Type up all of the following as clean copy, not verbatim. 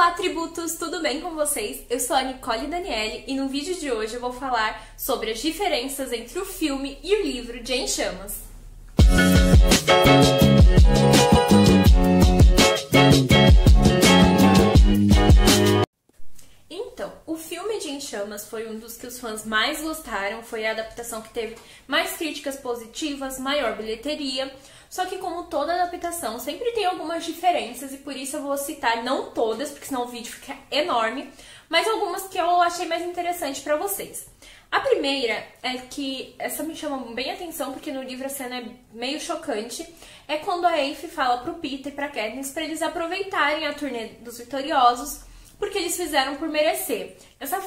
Olá, tributos! Tudo bem com vocês? Eu sou a Nicole Daniele e no vídeo de hoje eu vou falar sobre as diferenças entre o filme e o livro de Em Chamas. Então, o filme de Em Chamas foi um dos que os fãs mais gostaram, foi a adaptação que teve mais críticas positivas, maior bilheteria. Só que como toda adaptação, sempre tem algumas diferenças e por isso eu vou citar, não todas, porque senão o vídeo fica enorme, mas algumas que eu achei mais interessante pra vocês. A primeira é que, essa me chama bem a atenção porque no livro a cena é meio chocante, é quando a Aphie fala pro Peter e pra Katniss pra eles aproveitarem a turnê dos vitoriosos, porque eles fizeram por merecer. Essa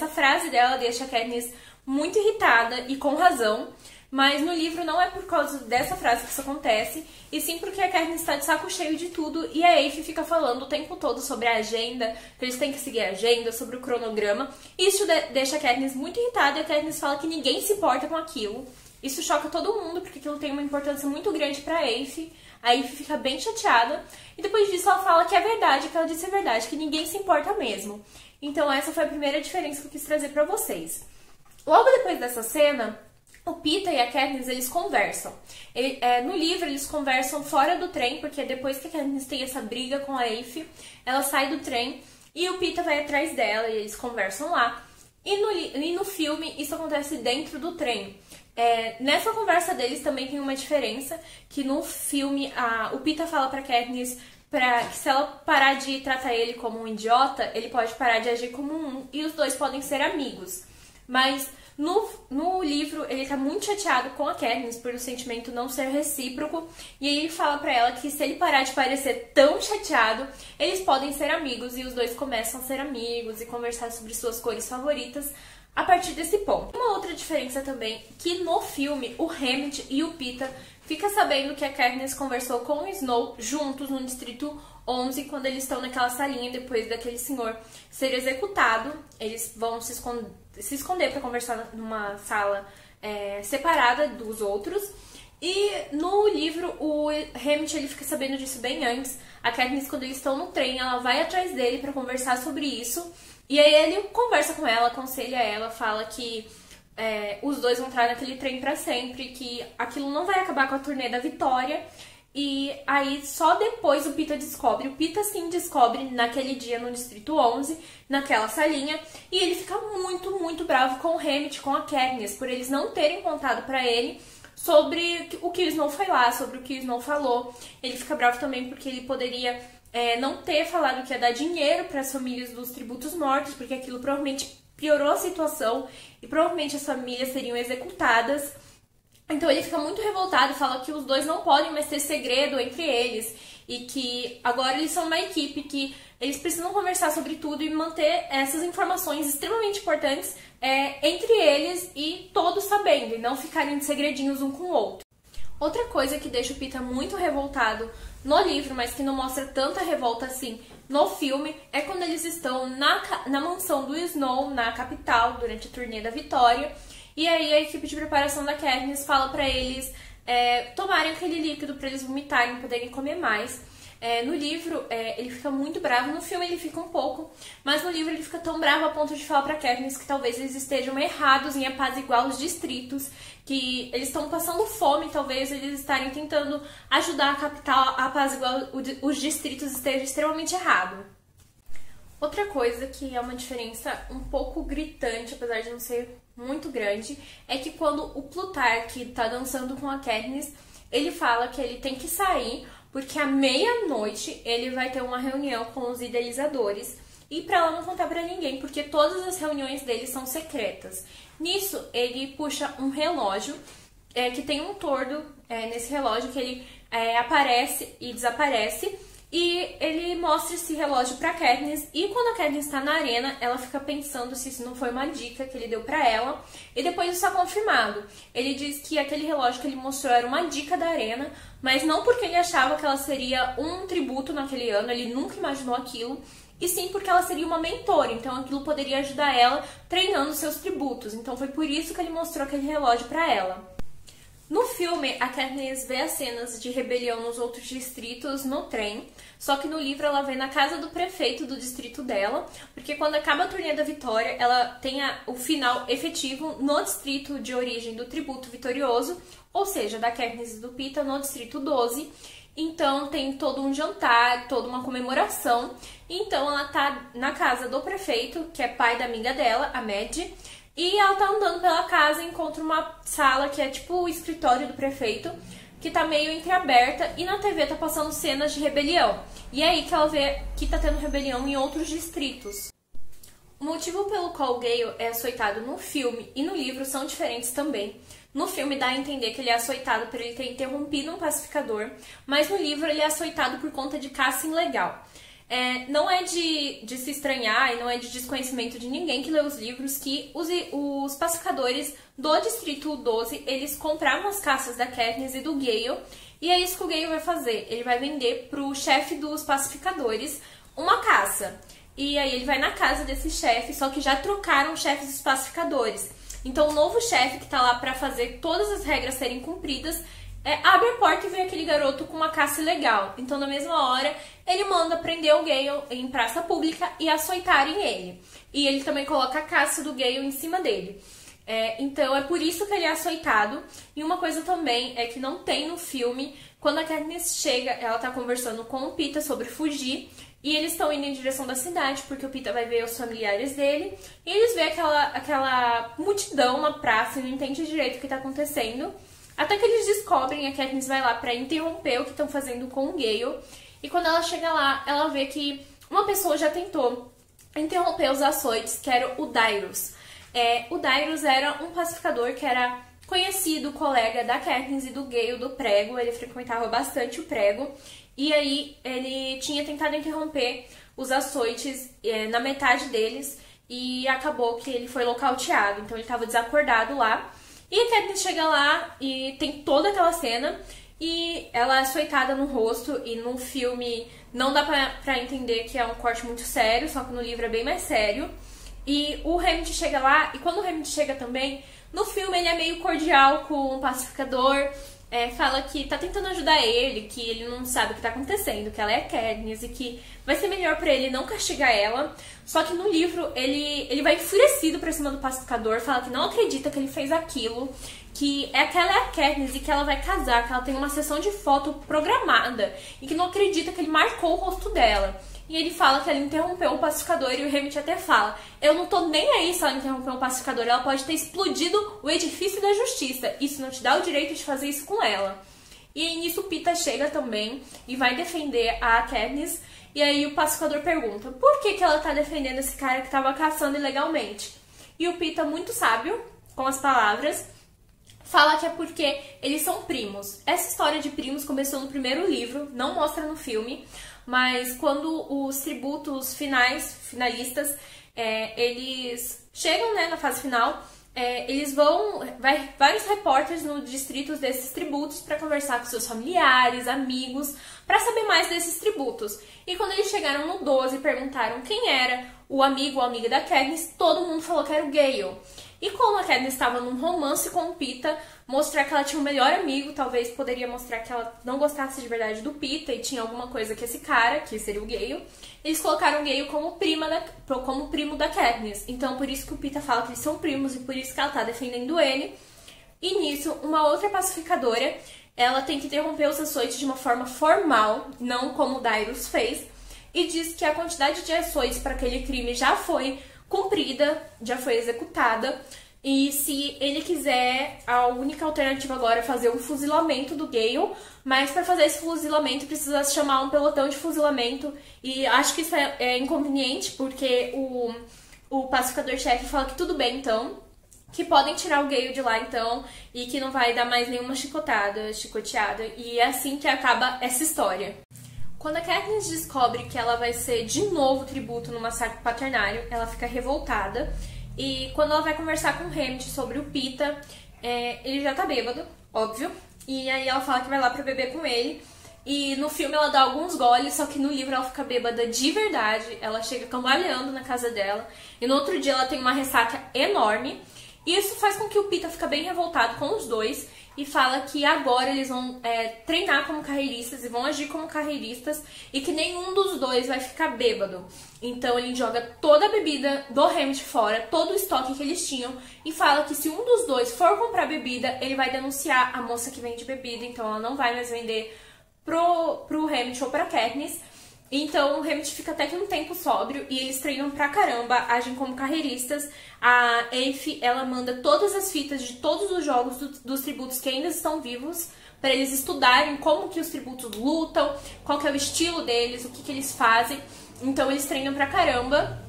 frase dela deixa a Katniss muito irritada e com razão, mas no livro não é por causa dessa frase que isso acontece, e sim porque a Katniss está de saco cheio de tudo e a Aphie fica falando o tempo todo sobre a agenda, que eles têm que seguir a agenda, sobre o cronograma. Isso deixa a Katniss muito irritada e a Katniss fala que ninguém se importa com aquilo. Isso choca todo mundo, porque aquilo tem uma importância muito grande pra Aphie. A Aphie fica bem chateada e depois disso ela fala que é verdade, que ela disse a verdade, que ninguém se importa mesmo. Então essa foi a primeira diferença que eu quis trazer pra vocês. Logo depois dessa cena, o Peeta e a Katniss, eles conversam. No livro, eles conversam fora do trem, porque depois que a Katniss tem essa briga com a Aphie, ela sai do trem e o Peeta vai atrás dela e eles conversam lá. E no filme, isso acontece dentro do trem. Nessa conversa deles também tem uma diferença, que no filme o Peeta fala pra Katniss que se ela parar de tratar ele como um idiota, ele pode parar de agir como um e os dois podem ser amigos. Mas no livro, ele tá muito chateado com a Katniss por o sentimento não ser recíproco. E aí ele fala pra ela que se ele parar de parecer tão chateado, eles podem ser amigos. E os dois começam a ser amigos e conversar sobre suas cores favoritas a partir desse ponto. Uma outra diferença também, que no filme, o Hammett e o Peeta ficam sabendo que a Katniss conversou com o Snow juntos no Distrito 11, quando eles estão naquela salinha depois daquele senhor ser executado. Eles vão se esconder para conversar numa sala separada dos outros. E no livro, o Hammett ele fica sabendo disso bem antes. A Katniss, quando eles estão no trem, ela vai atrás dele para conversar sobre isso. E aí ele conversa com ela, aconselha ela, fala que os dois vão entrar naquele trem para sempre, que aquilo não vai acabar com a turnê da Vitória. E aí só depois o Peeta sim descobre naquele dia no Distrito 11, naquela salinha, e ele fica muito, muito bravo com o Hammett, com a Katniss, por eles não terem contado pra ele sobre o que o Snow foi lá, sobre o que o Snow falou. Ele fica bravo também porque ele poderia não ter falado que ia dar dinheiro para as famílias dos tributos mortos, porque aquilo provavelmente piorou a situação e provavelmente as famílias seriam executadas. Então ele fica muito revoltado, fala que os dois não podem mais ter segredo entre eles e que agora eles são uma equipe, que eles precisam conversar sobre tudo e manter essas informações extremamente importantes entre eles e todos sabendo, e não ficarem de segredinhos um com o outro. Outra coisa que deixa o Peeta muito revoltado no livro, mas que não mostra tanta revolta assim no filme, é quando eles estão na mansão do Snow, na capital, durante a turnê da Vitória. E aí a equipe de preparação da Katniss fala pra eles tomarem aquele líquido pra eles vomitarem, poderem comer mais. No livro ele fica muito bravo, no filme ele fica um pouco, mas no livro ele fica tão bravo a ponto de falar pra Katniss que talvez eles estejam errados em apaziguar os distritos, que eles estão passando fome, talvez eles estarem tentando ajudar a capital a apaziguar os distritos, esteja extremamente errado. Outra coisa que é uma diferença um pouco gritante, apesar de não ser muito grande, é que quando o Plutarch tá dançando com a Katniss, ele fala que ele tem que sair porque à meia-noite ele vai ter uma reunião com os idealizadores e pra ela não contar pra ninguém, porque todas as reuniões dele são secretas. Nisso, ele puxa um relógio que tem um tordo nesse relógio que ele aparece e desaparece. E ele mostra esse relógio pra Katniss, e quando a Katniss tá na arena, ela fica pensando se isso não foi uma dica que ele deu pra ela, e depois isso é confirmado. Ele diz que aquele relógio que ele mostrou era uma dica da arena, mas não porque ele achava que ela seria um tributo naquele ano, ele nunca imaginou aquilo, e sim porque ela seria uma mentora, então aquilo poderia ajudar ela treinando seus tributos, então foi por isso que ele mostrou aquele relógio pra ela. No filme, a Katniss vê as cenas de rebelião nos outros distritos no trem, só que no livro ela vê na casa do prefeito do distrito dela, porque quando acaba a turnê da Vitória, ela tem o final efetivo no distrito de origem do tributo vitorioso, ou seja, da Katniss e do Peeta no distrito 12. Então tem todo um jantar, toda uma comemoração. Então ela tá na casa do prefeito, que é pai da amiga dela, a Mad. E ela tá andando pela casa e encontra uma sala que é tipo o escritório do prefeito, que tá meio entreaberta, e na TV tá passando cenas de rebelião. E é aí que ela vê que tá tendo rebelião em outros distritos. O motivo pelo qual o Gale é açoitado no filme e no livro são diferentes também. No filme dá a entender que ele é açoitado por ele ter interrompido um pacificador, mas no livro ele é açoitado por conta de caça ilegal. Não é de se estranhar e não é de desconhecimento de ninguém que lê os livros que os pacificadores do Distrito 12, eles compravam as caças da Katniss e do Gale, e é isso que o Gale vai fazer. Ele vai vender pro chefe dos pacificadores uma caça. E aí ele vai na casa desse chefe, só que já trocaram os chefes dos pacificadores. Então o novo chefe que tá lá pra fazer todas as regras serem cumpridas abre a porta e vê aquele garoto com uma caça ilegal. Então, na mesma hora, ele manda prender o Gale em praça pública e açoitarem ele. E ele também coloca a caça do Gale em cima dele. Então, é por isso que ele é açoitado. E uma coisa também é que não tem no filme, quando a Katniss chega, ela tá conversando com o Peeta sobre fugir. E eles estão indo em direção da cidade, porque o Peeta vai ver os familiares dele. E eles veem aquela multidão na praça e não entende direito o que tá acontecendo. Até que eles descobrem, a Katniss vai lá pra interromper o que estão fazendo com o Gale. E quando ela chega lá, ela vê que uma pessoa já tentou interromper os açoites, que era o Dyrus. O Dyrus era um pacificador que era conhecido, colega da Katniss e do Gale do prego. Ele frequentava bastante o prego. E aí ele tinha tentado interromper os açoites na metade deles. E acabou que ele foi nocauteado. Então ele estava desacordado lá. E a Katniss chega lá e tem toda aquela cena e ela é açoitada no rosto, e no filme não dá pra entender que é um corte muito sério, só que no livro é bem mais sério. E o Hamlet chega lá, e quando o Hamlet chega também, no filme ele é meio cordial com o pacificador, fala que tá tentando ajudar ele, que ele não sabe o que tá acontecendo, que ela é a Katniss e que vai ser melhor pra ele não castigar ela. Só que no livro ele vai enfurecido pra cima do pacificador, fala que não acredita que ele fez aquilo, que aquela é a Katniss e que ela vai casar, que ela tem uma sessão de foto programada e que não acredita que ele marcou o rosto dela. E ele fala que ela interrompeu o pacificador, e o Hamlet até fala: eu não tô nem aí se ela interrompeu o pacificador, ela pode ter explodido o edifício da justiça, isso não te dá o direito de fazer isso com ela. E aí nisso o Peeta chega também e vai defender a Katniss, e aí o pacificador pergunta por que ela tá defendendo esse cara que tava caçando ilegalmente. E o Peeta, muito sábio com as palavras, fala que é porque eles são primos. Essa história de primos começou no primeiro livro, não mostra no filme, mas quando os tributos finalistas, eles chegam, né, na fase final, vai vários repórteres nos distritos desses tributos para conversar com seus familiares, amigos, para saber mais desses tributos. E quando eles chegaram no 12 e perguntaram quem era o amigo ou amiga da Katniss, todo mundo falou que era o Gale. E como a Katniss estava num romance com o Peeta, mostrar que ela tinha um melhor amigo, talvez poderia mostrar que ela não gostasse de verdade do Peeta e tinha alguma coisa com esse cara, que seria o Gale. Eles colocaram o Gale como primo da Katniss. Então por isso que o Peeta fala que eles são primos e por isso que ela tá defendendo ele. E nisso, uma outra pacificadora, ela tem que interromper os açoites de uma forma formal, não como o Dyrus fez, e diz que a quantidade de açoites para aquele crime já foi cumprida, já foi executada, e se ele quiser, a única alternativa agora é fazer um fuzilamento do Gale, mas para fazer esse fuzilamento precisa chamar um pelotão de fuzilamento, e acho que isso é inconveniente, porque o pacificador-chefe fala que tudo bem, então, que podem tirar o Gale de lá, então, e que não vai dar mais nenhuma chicoteada, e é assim que acaba essa história. Quando a Katniss descobre que ela vai ser de novo tributo no massacre quaternário, ela fica revoltada. E quando ela vai conversar com o Hamlet sobre o Peeta, ele já tá bêbado, óbvio. E aí ela fala que vai lá pra beber com ele. E no filme ela dá alguns goles, só que no livro ela fica bêbada de verdade. Ela chega cambaleando na casa dela. E no outro dia ela tem uma ressaca enorme. E isso faz com que o Peeta fique bem revoltado com os dois. e fala que agora eles vão treinar como carreiristas e vão agir como carreiristas e que nenhum dos dois vai ficar bêbado. Então ele joga toda a bebida do Hamilton fora, todo o estoque que eles tinham e fala que se um dos dois for comprar bebida, ele vai denunciar a moça que vende bebida, então ela não vai mais vender pro Hamilton ou pra Katniss. Então o Hamilton fica até que um tempo sóbrio e eles treinam pra caramba, agem como carreiristas. A Aphie, ela manda todas as fitas de todos os jogos dos tributos que ainda estão vivos para eles estudarem como que os tributos lutam, qual que é o estilo deles, o que que eles fazem. Então eles treinam pra caramba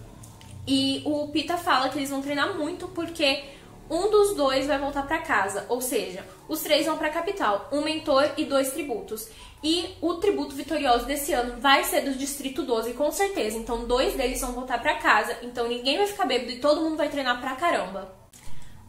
e o Peeta fala que eles vão treinar muito porque um dos dois vai voltar pra casa, ou seja, os 3 vão pra capital, um mentor e 2 tributos. E o tributo vitorioso desse ano vai ser do Distrito 12, com certeza. Então 2 deles vão voltar pra casa, então ninguém vai ficar bêbado e todo mundo vai treinar pra caramba.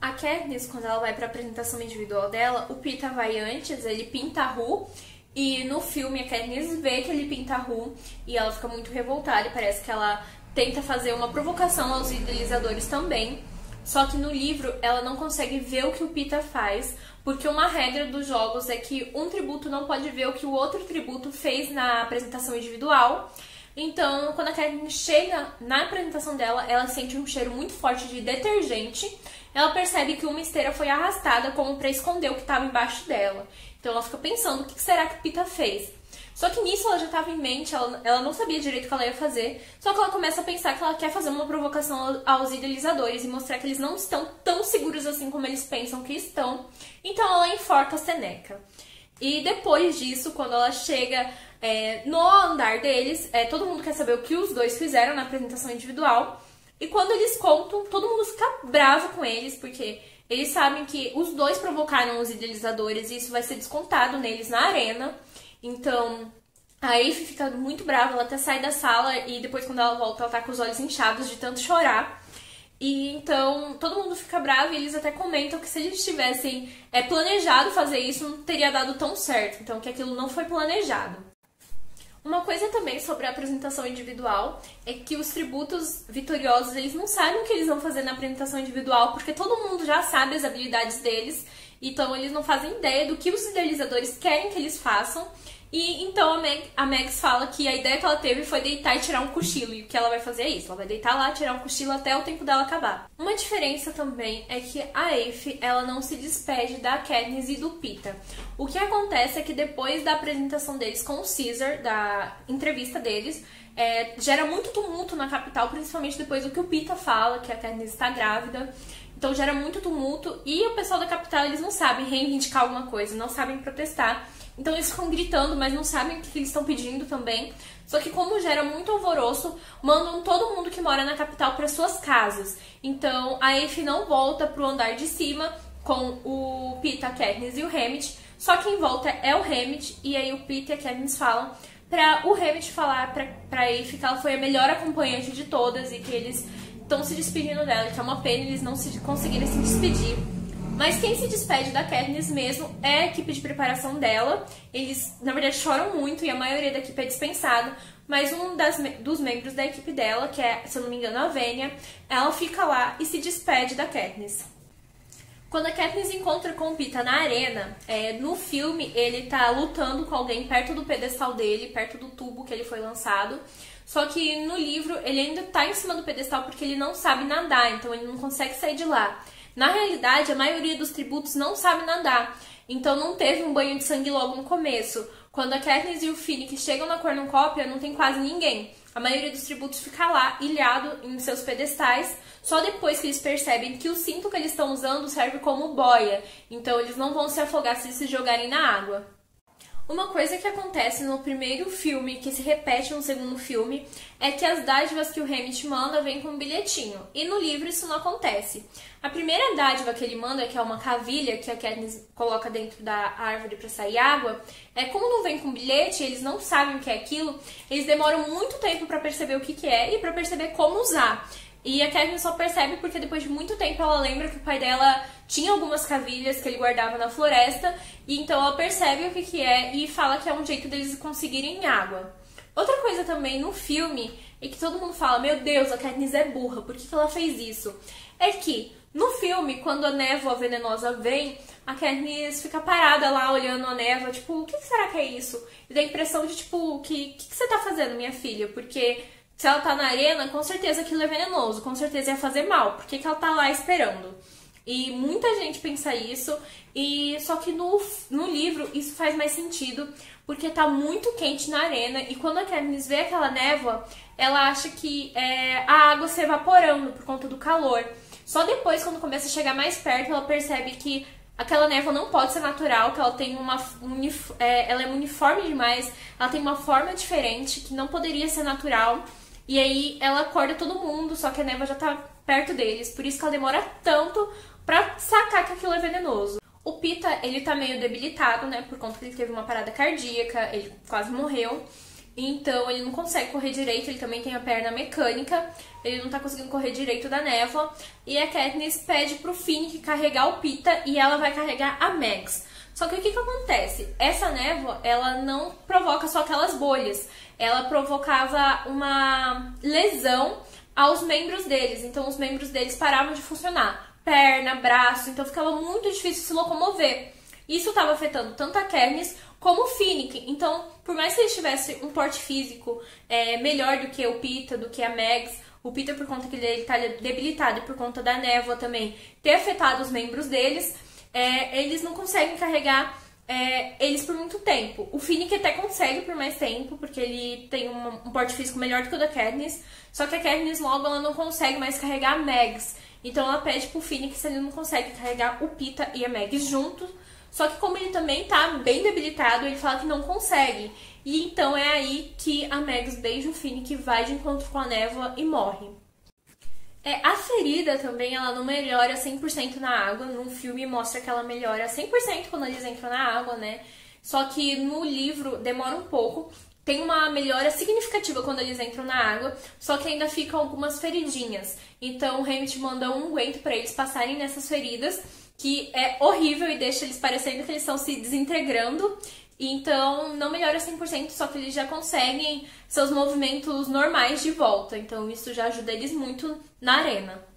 A Katniss, quando ela vai pra apresentação individual dela, o Peeta vai antes, ele pinta a rua. E no filme a Katniss vê que ele pinta a rua e ela fica muito revoltada e parece que ela tenta fazer uma provocação aos idealizadores também. Só que no livro ela não consegue ver o que o Peeta faz, porque uma regra dos jogos é que um tributo não pode ver o que o outro tributo fez na apresentação individual. Então, quando a Katniss chega na apresentação dela, ela sente um cheiro muito forte de detergente. Ela percebe que uma esteira foi arrastada como para esconder o que estava embaixo dela. Então ela fica pensando, o que será que o Peeta fez? Só que nisso ela já estava em mente, ela não sabia direito o que ela ia fazer, só que ela começa a pensar que ela quer fazer uma provocação aos idealizadores e mostrar que eles não estão tão seguros assim como eles pensam que estão. Então ela enforca a Seneca. E depois disso, quando ela chega no andar deles, todo mundo quer saber o que os dois fizeram na apresentação individual. E quando eles contam, todo mundo fica bravo com eles, porque eles sabem que os dois provocaram os idealizadores e isso vai ser descontado neles na arena. Então, a Aphie fica muito brava, ela até sai da sala e depois quando ela volta, ela tá com os olhos inchados de tanto chorar. E então, todo mundo fica bravo e eles até comentam que se eles tivessem planejado fazer isso, não teria dado tão certo. Então, que aquilo não foi planejado. Uma coisa também sobre a apresentação individual é que os tributos vitoriosos, eles não sabem o que eles vão fazer na apresentação individual, porque todo mundo já sabe as habilidades deles, então eles não fazem ideia do que os idealizadores querem que eles façam. E então a Mags fala que a ideia que ela teve foi deitar e tirar um cochilo, e o que ela vai fazer é isso, ela vai deitar lá, tirar um cochilo até o tempo dela acabar. Uma diferença também é que a Aphie, ela não se despede da Katniss e do Peeta. O que acontece é que depois da apresentação deles com o Caesar, da entrevista deles, gera muito tumulto na capital, principalmente depois do que o Peeta fala, que a Katniss está grávida. Então gera muito tumulto e o pessoal da capital, eles não sabem reivindicar alguma coisa, não sabem protestar. Então eles ficam gritando, mas não sabem o que eles estão pedindo também. Só que como gera muito alvoroço, mandam todo mundo que mora na capital para suas casas. Então a Aphie não volta pro andar de cima com o Peeta, a Katniss e o Hamlet. Só quem volta é o Hamlet, e aí o Peeta e a Katniss falam para o Hamlet falar pra Aphie que ela foi a melhor acompanhante de todas e que eles estão se despedindo dela, que é uma pena eles não conseguirem se despedir. Mas quem se despede da Katniss mesmo é a equipe de preparação dela. Eles, na verdade, choram muito e a maioria da equipe é dispensado. Mas um dos membros da equipe dela, que é, se eu não me engano, a Venya, ela fica lá e se despede da Katniss. Quando a Katniss encontra com o Peeta na arena, no filme ele tá lutando com alguém perto do pedestal dele, perto do tubo que ele foi lançado. Só que no livro ele ainda tá em cima do pedestal porque ele não sabe nadar, então ele não consegue sair de lá. Na realidade, a maioria dos tributos não sabe nadar, então não teve um banho de sangue logo no começo. Quando a Katniss e o Finnick chegam na cornucópia, não tem quase ninguém. A maioria dos tributos fica lá, ilhado em seus pedestais, só depois que eles percebem que o cinto que eles estão usando serve como boia, então eles não vão se afogar se se jogarem na água. Uma coisa que acontece no primeiro filme, que se repete no segundo filme, é que as dádivas que o Hamlet manda vêm com um bilhetinho. E no livro isso não acontece. A primeira dádiva que ele manda, que é uma cavilha que a Katniss coloca dentro da árvore para sair água, como não vem com bilhete, eles não sabem o que é aquilo, eles demoram muito tempo para perceber o que é e para perceber como usar. E a Katniss só percebe porque depois de muito tempo ela lembra que o pai dela tinha algumas cavilhas que ele guardava na floresta, e então ela percebe o que é e fala que é um jeito deles conseguirem água. Outra coisa também no filme é que todo mundo fala, meu Deus, a Katniss é burra, por que ela fez isso? É que No filme, quando a névoa venenosa vem, a Katniss fica parada lá olhando a névoa, tipo, o que será que é isso? E dá a impressão de, tipo, o que você tá fazendo, minha filha? Porque se ela tá na arena, com certeza aquilo é venenoso, com certeza ia fazer mal. Por que ela tá lá esperando? E muita gente pensa isso, e só que no livro isso faz mais sentido, porque tá muito quente na arena, e quando a Katniss vê aquela névoa, ela acha que a água se evaporando por conta do calor. Só depois, quando começa a chegar mais perto, ela percebe que aquela névoa não pode ser natural, que ela tem ela é uniforme demais, ela tem uma forma diferente, que não poderia ser natural. E aí ela acorda todo mundo, só que a névoa já tá perto deles, por isso que ela demora tanto pra sacar que aquilo é venenoso. O Peeta, ele tá meio debilitado, né, por conta que ele teve uma parada cardíaca, ele quase morreu. Então ele não consegue correr direito, ele também tem a perna mecânica, ele não tá conseguindo correr direito da névoa. E a Katniss pede pro Finnick carregar o Peeta e ela vai carregar a Mags. Só que o que acontece? Essa névoa, ela não provoca só aquelas bolhas, ela provocava uma lesão aos membros deles, então os membros deles paravam de funcionar. Perna, braço, então ficava muito difícil se locomover. Isso estava afetando tanto a Katniss como o Finnick. Então, por mais que eles tivessem um porte físico melhor do que o Peeta, do que a Mags, o Peeta por conta que ele está debilitado e por conta da névoa também ter afetado os membros deles, eles não conseguem carregar eles por muito tempo. O Finnick até consegue por mais tempo, porque ele tem um porte físico melhor do que o da Katniss, só que a Katniss logo ela não consegue mais carregar a Mags. Então ela pede pro Finnick se ele não consegue carregar o Peeta e a Mags juntos. Só que como ele também tá bem debilitado, ele fala que não consegue. E então é aí que a Mags beija o Finnick, vai de encontro com a névoa e morre. A ferida também, ela não melhora 100% na água. No filme mostra que ela melhora 100% quando eles entram na água, né? Só que no livro demora um pouco. Tem uma melhora significativa quando eles entram na água, só que ainda ficam algumas feridinhas. Então o Hammett manda um unguento para eles passarem nessas feridas, que é horrível e deixa eles parecendo que eles estão se desintegrando. Então não melhora 100%, só que eles já conseguem seus movimentos normais de volta. Então isso já ajuda eles muito na arena.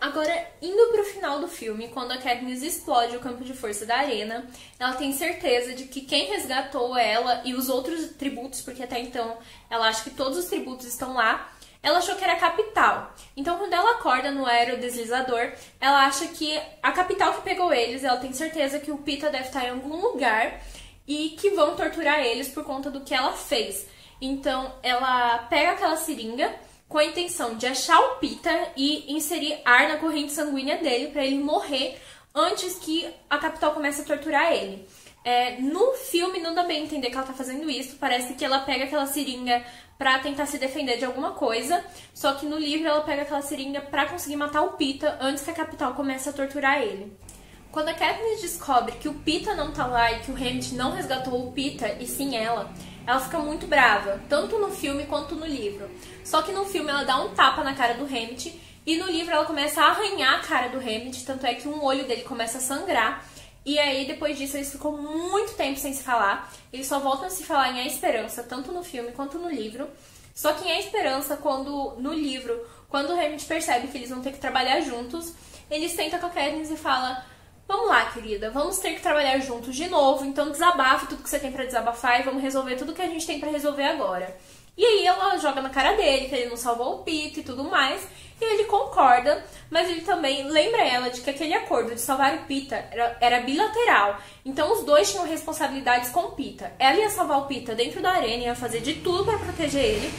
Agora, indo pro final do filme, quando a Katniss explode o campo de força da arena, ela tem certeza de que quem resgatou ela e os outros tributos, porque até então ela acha que todos os tributos estão lá, ela achou que era a capital. Então, quando ela acorda no aerodeslizador, ela acha que a capital que pegou eles, ela tem certeza que o Peeta deve estar em algum lugar e que vão torturar eles por conta do que ela fez. Então, ela pega aquela seringa com a intenção de achar o Peeta e inserir ar na corrente sanguínea dele para ele morrer antes que a capital comece a torturar ele. No filme não dá bem entender que ela tá fazendo isso, parece que ela pega aquela seringa pra tentar se defender de alguma coisa, só que no livro ela pega aquela seringa pra conseguir matar o Peeta antes que a capital comece a torturar ele. Quando a Katniss descobre que o Peeta não tá lá e que o Hammett não resgatou o Peeta e sim ela fica muito brava, tanto no filme quanto no livro. Só que no filme ela dá um tapa na cara do Hammett e no livro ela começa a arranhar a cara do Hammett, tanto é que um olho dele começa a sangrar. E aí depois disso eles ficam muito tempo sem se falar. Eles só voltam a se falar em A Esperança, tanto no filme quanto no livro. Só que em A Esperança, no livro, quando o Hammett percebe que eles vão ter que trabalhar juntos, ele senta com a Katniss e fala: vamos lá, querida, vamos ter que trabalhar juntos de novo, então desabafe tudo que você tem pra desabafar e vamos resolver tudo que a gente tem pra resolver agora. E aí ela joga na cara dele que ele não salvou o Peeta e tudo mais, e ele concorda, mas ele também lembra ela de que aquele acordo de salvar o Peeta era bilateral, então os dois tinham responsabilidades com o Peeta. Ela ia salvar o Peeta dentro da arena, ia fazer de tudo pra proteger ele,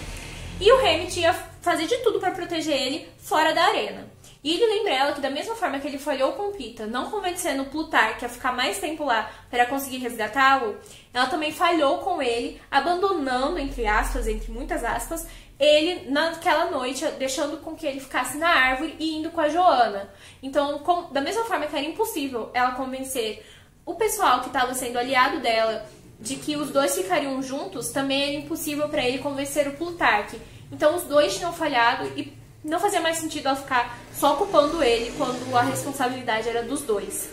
e o Hammett ia fazer de tudo pra proteger ele fora da arena. E ele lembra ela que da mesma forma que ele falhou com o Peeta, não convencendo o Plutarque a ficar mais tempo lá para conseguir resgatá-lo, ela também falhou com ele, abandonando, entre aspas, entre muitas aspas, ele naquela noite, deixando com que ele ficasse na árvore e indo com a Johanna. Então, da mesma forma que era impossível ela convencer o pessoal que estava sendo aliado dela de que os dois ficariam juntos, também era impossível para ele convencer o Plutarque. Então, os dois tinham falhado e não fazia mais sentido ela ficar só culpando ele quando a responsabilidade era dos dois.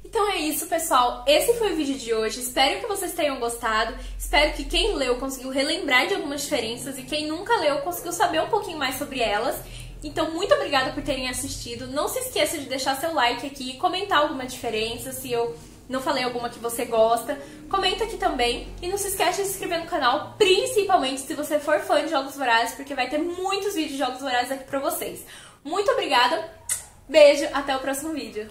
Então é isso, pessoal. Esse foi o vídeo de hoje. Espero que vocês tenham gostado. Espero que quem leu conseguiu relembrar de algumas diferenças e quem nunca leu conseguiu saber um pouquinho mais sobre elas. Então, muito obrigada por terem assistido. Não se esqueça de deixar seu like aqui, comentar alguma diferença, se eu não falei alguma que você gosta. Comenta aqui também. E não se esqueça de se inscrever no canal, principalmente se você for fã de Jogos Vorazes, porque vai ter muitos vídeos de Jogos Vorazes aqui pra vocês. Muito obrigada, beijo, até o próximo vídeo.